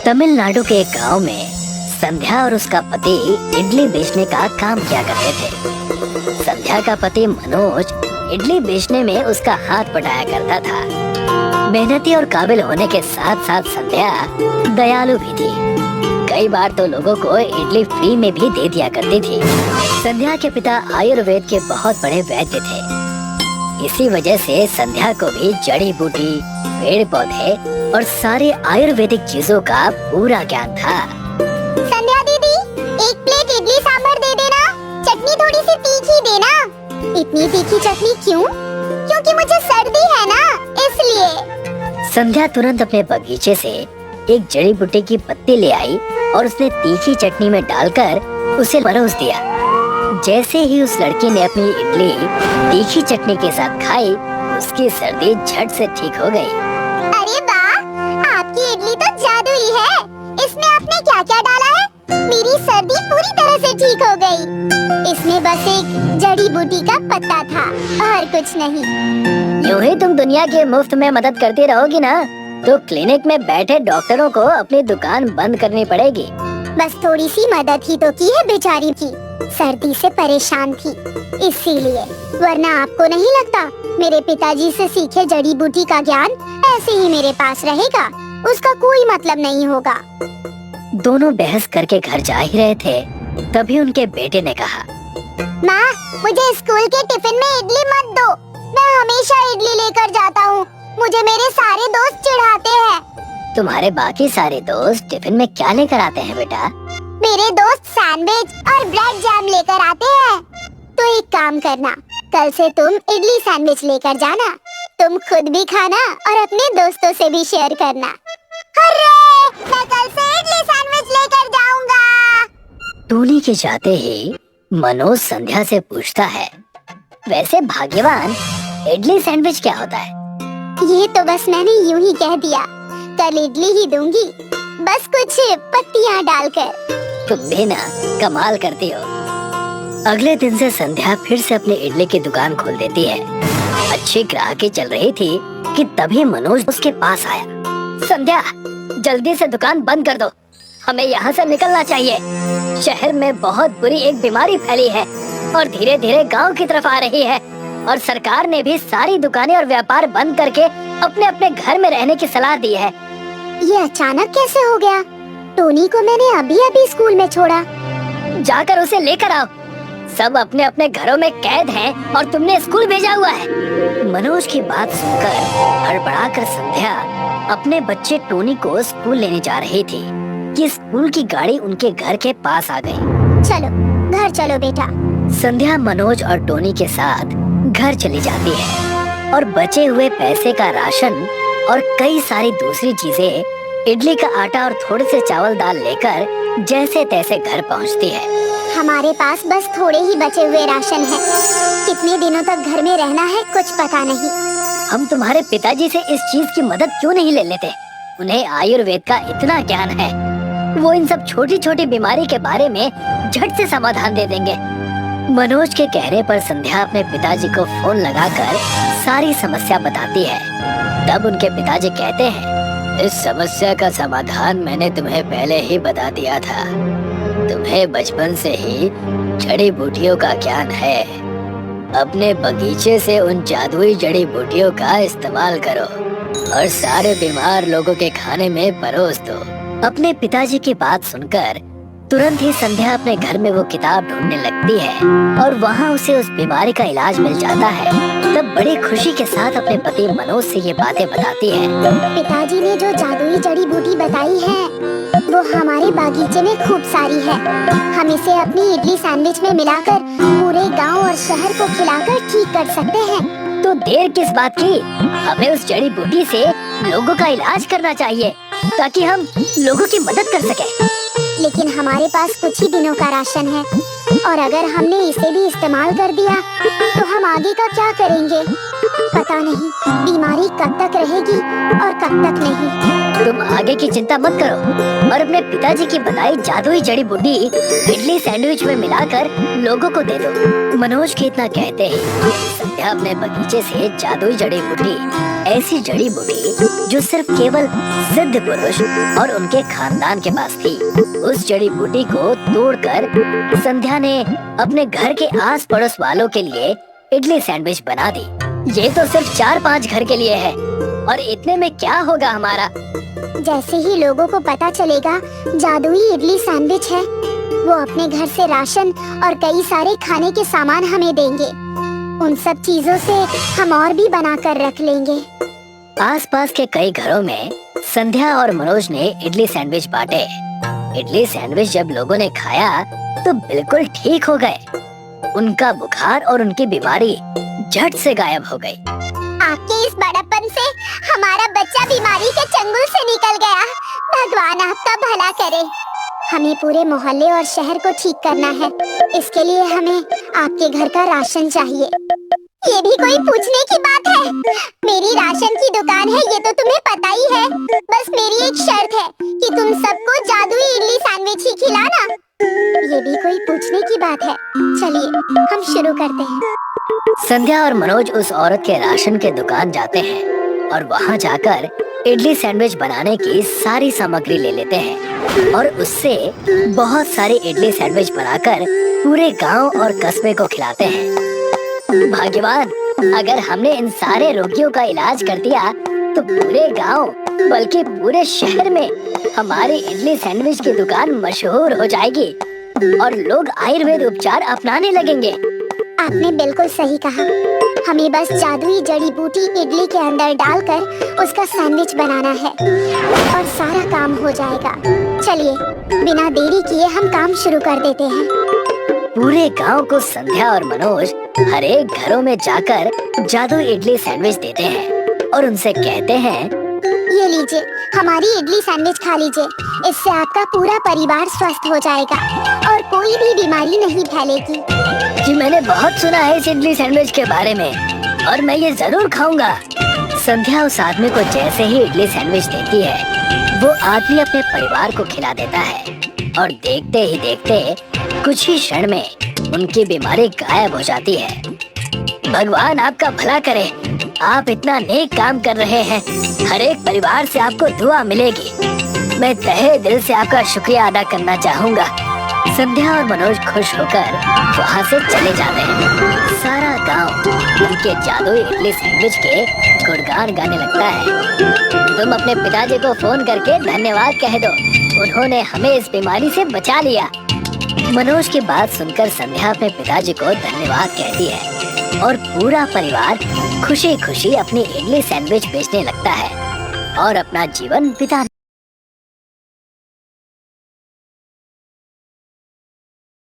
तमिलनाडु के एक गांव में संध्या और उसका पति इडली बेचने का काम किया करते थे। संध्या का पति मनोज इडली बेचने में उसका हाथ बटाया करता था। मेहनती और काबिल होने के साथ साथ संध्या दयालु भी थी। कई बार तो लोगों को इडली फ्री में भी दे दिया करती थी। संध्या के पिता आयुर्वेद के बहुत बड़े वैद्य थे। इसी वजह से संध्या को भी जड़ी बूटी, पेड़ पौधे और सारे आयुर्वेदिक चीजों का पूरा ज्ञान था। संध्या दीदी, एक प्लेट इडली सांभर दे देना, चटनी थोड़ी सी तीखी देना। इतनी तीखी चटनी क्यों? क्योंकि मुझे सर्दी है ना, इसलिए। संध्या तुरंत अपने बगीचे से एक जड़ी बूटी की पत्ती ले आई और उसने तीखी चटनी में डालकर उसे परोस दिया। जैसे ही उस लड़की ने अपनी इडली तीखी चटनी के साथ खाई, उसकी सर्दी झट से ठीक हो गई। अरे वाह, आपकी इडली तो जादुई है। इसमें आपने क्या क्या डाला है? मेरी सर्दी पूरी तरह से ठीक हो गई। इसमें बस एक जड़ी बूटी का पत्ता था और कुछ नहीं। यूं ही तुम दुनिया की मुफ्त में मदद करती रहोगी ना, तो क्लिनिक में बैठे डॉक्टरों को अपनी दुकान बंद करनी पड़ेगी। बस थोड़ी सी मदद ही तो की है बेचारी की। सर्दी से परेशान थी इसीलिए, वरना आपको नहीं लगता मेरे पिताजी से सीखे जड़ी बूटी का ज्ञान ऐसे ही मेरे पास रहेगा? उसका कोई मतलब नहीं होगा। दोनों बहस करके घर जा ही रहे थे, तभी उनके बेटे ने कहा, माँ, मुझे स्कूल के टिफिन में इडली मत दो। मैं हमेशा इडली लेकर जाता हूँ। मुझे मेरे सारे दोस्त चिढ़ाते हैं। तुम्हारे बाकी सारे दोस्त टिफिन में क्या लेकर आते हैं बेटा? मेरे दोस्त सैंडविच और ब्रेड जैम लेकर आते हैं। तो एक काम करना, कल से तुम इडली सैंडविच लेकर जाना। तुम खुद भी खाना और अपने दोस्तों से भी शेयर करना। हर्रे! मैं कल से इडली सैंडविच लेकर जाऊंगा। टोनी के जाते ही मनोज संध्या से पूछता है, वैसे भाग्यवान, इडली सैंडविच क्या होता है? ये तो बस मैंने यूं ही कह दिया। कल इडली ही दूंगी, बस कुछ पत्तियां डालकर। तुम भी ना कमाल करती हो। अगले दिन से संध्या फिर से अपनी इडली की दुकान खोल देती है। अच्छी ग्राहकी चल रही थी कि तभी मनोज उसके पास आया। संध्या, जल्दी से दुकान बंद कर दो, हमें यहाँ से निकलना चाहिए। शहर में बहुत बुरी एक बीमारी फैली है और धीरे धीरे गांव की तरफ आ रही है, और सरकार ने भी सारी दुकानें और व्यापार बंद करके अपने अपने घर में रहने की सलाह दी है। ये अचानक कैसे हो गया? टोनी को मैंने अभी अभी स्कूल में छोड़ा। जाकर उसे लेकर आओ। सब अपने अपने घरों में कैद हैं और तुमने स्कूल भेजा हुआ है। मनोज की बात सुनकर हड़बड़ाकर संध्या अपने बच्चे टोनी को स्कूल लेने जा रही थी कि स्कूल की गाड़ी उनके घर के पास आ गई। चलो घर चलो बेटा। संध्या मनोज और टोनी के साथ घर चली जाती है और बचे हुए पैसे का राशन और कई सारी दूसरी चीजें, इडली का आटा और थोड़े से चावल दाल लेकर जैसे तैसे घर पहुंचती है। हमारे पास बस थोड़े ही बचे हुए राशन है। कितने दिनों तक घर में रहना है कुछ पता नहीं। हम तुम्हारे पिताजी से इस चीज की मदद क्यों नहीं ले लेते? उन्हें आयुर्वेद का इतना ज्ञान है, वो इन सब छोटी छोटी बीमारी के बारे में झट से समाधान दे देंगे। मनोज के कहने पर संध्या अपने पिताजी को फोन लगाकर सारी समस्या बताती है। तब उनके पिताजी कहते हैं, इस समस्या का समाधान मैंने तुम्हें पहले ही बता दिया था। तुम्हें बचपन से ही जड़ी बूटियों का ज्ञान है। अपने बगीचे से उन जादुई जड़ी बूटियों का इस्तेमाल करो और सारे बीमार लोगों के खाने में परोस दो। अपने पिताजी की बात सुनकर तुरंत ही संध्या अपने घर में वो किताब ढूंढने लगती है और वहाँ उसे उस बीमारी का इलाज मिल जाता है। तब बड़ी खुशी के साथ अपने पति मनोज से ये बातें बताती है। पिताजी ने जो जादुई जड़ी बूटी बताई है वो हमारे बागीचे में खूब सारी है। हम इसे अपनी इडली सैंडविच में मिलाकर पूरे गांव और शहर को खिलाकर ठीक कर सकते हैं। तो देर किस बात की, हमें उस जड़ी बूटी से लोगों का इलाज करना चाहिए ताकि हम लोगों की मदद कर सके। लेकिन हमारे पास कुछ ही दिनों का राशन है। और अगर हमने इसे भी इस्तेमाल कर दिया तो हम आगे का क्या करेंगे? पता नहीं बीमारी कब तक रहेगी और कब तक नहीं। तुम आगे की चिंता मत करो और अपने पिताजी की बताई जादुई जड़ी बूटी इडली सैंडविच में मिलाकर लोगों को दे दो। मनोज के इतना कहते ही संध्या अपने बगीचे से जादुई जड़ी बूटी, ऐसी जड़ी बूटी जो सिर्फ केवल सिद्ध पुरुष और उनके खानदान के पास थी, उस जड़ी बूटी को तोड़कर संध्या ने अपने घर के आस पड़ोस वालों के लिए इडली सैंडविच बना दी। ये तो सिर्फ 4-5 घर के लिए है और इतने में क्या होगा हमारा। जैसे ही लोगों को पता चलेगा जादुई इडली सैंडविच है, वो अपने घर से राशन और कई सारे खाने के सामान हमें देंगे। उन सब चीजों से हम और भी बना कर रख लेंगे। आसपास के कई घरों में संध्या और मनोज ने इडली सैंडविच बांटे। इडली सैंडविच जब लोगों ने खाया तो बिल्कुल ठीक हो गए। उनका बुखार और उनकी बीमारी झट से गायब हो गई। आपके इस बड़प्पन से हमारा बच्चा बीमारी के चंगुल से निकल गया। भगवान आपका भला करे। हमें पूरे मोहल्ले और शहर को ठीक करना है। इसके लिए हमें आपके घर का राशन चाहिए। ये भी कोई पूछने की बात है? मेरी राशन की दुकान है, ये तो तुम्हें पता ही है। बस मेरी एक शर्त है कि तुम सबको जादुई इडली सैंडविच ही खिलाना। ये भी कोई पूछने की बात है? चलिए हम शुरू करते हैं। संध्या और मनोज उस औरत के राशन के दुकान जाते हैं और वहाँ जाकर इडली सैंडविच बनाने की सारी सामग्री ले लेते हैं और उससे बहुत सारे इडली सैंडविच बनाकर पूरे गांव और कस्बे को खिलाते हैं। भाग्यवान, अगर हमने इन सारे रोगियों का इलाज कर दिया तो पूरे गांव बल्कि पूरे शहर में हमारी इडली सैंडविच की दुकान मशहूर हो जाएगी और लोग आयुर्वेद उपचार अपनाने लगेंगे। आपने बिल्कुल सही कहा। हमें बस जादुई जड़ी बूटी इडली के अंदर डालकर उसका सैंडविच बनाना है और सारा काम हो जाएगा। चलिए बिना देरी किए हम काम शुरू कर देते हैं। पूरे गांव को संध्या और मनोज हर एक घरों में जाकर जादुई इडली सैंडविच देते हैं और उनसे कहते हैं, ये लीजिए, हमारी इडली सैंडविच खा लीजिए। इससे आपका पूरा परिवार स्वस्थ हो जाएगा और कोई भी बीमारी नहीं फैलेगी। जी मैंने बहुत सुना है इस इडली सैंडविच के बारे में और मैं ये जरूर खाऊंगा। संध्या उस आदमी को जैसे ही इडली सैंडविच देती है, वो आदमी अपने परिवार को खिला देता है और देखते ही देखते कुछ ही क्षण में उनकी बीमारी गायब हो जाती है। भगवान आपका भला करे। आप इतना नेक काम कर रहे हैं। हर एक परिवार से आपको दुआ मिलेगी। मैं तहे दिल से आपका शुक्रिया अदा करना चाहूँगा। संध्या और मनोज खुश होकर वहाँ से चले जाते हैं। सारा गांव उनके जादुई इडली सैंडविच के गुणगान गाने लगता है। तुम अपने पिताजी को फोन करके धन्यवाद कह दो, उन्होंने हमें इस बीमारी से बचा लिया। मनोज की बात सुनकर संध्या अपने पिताजी को धन्यवाद कहती है और पूरा परिवार खुशी खुशी अपनी इडली सैंडविच बेचने लगता है और अपना जीवन बिताने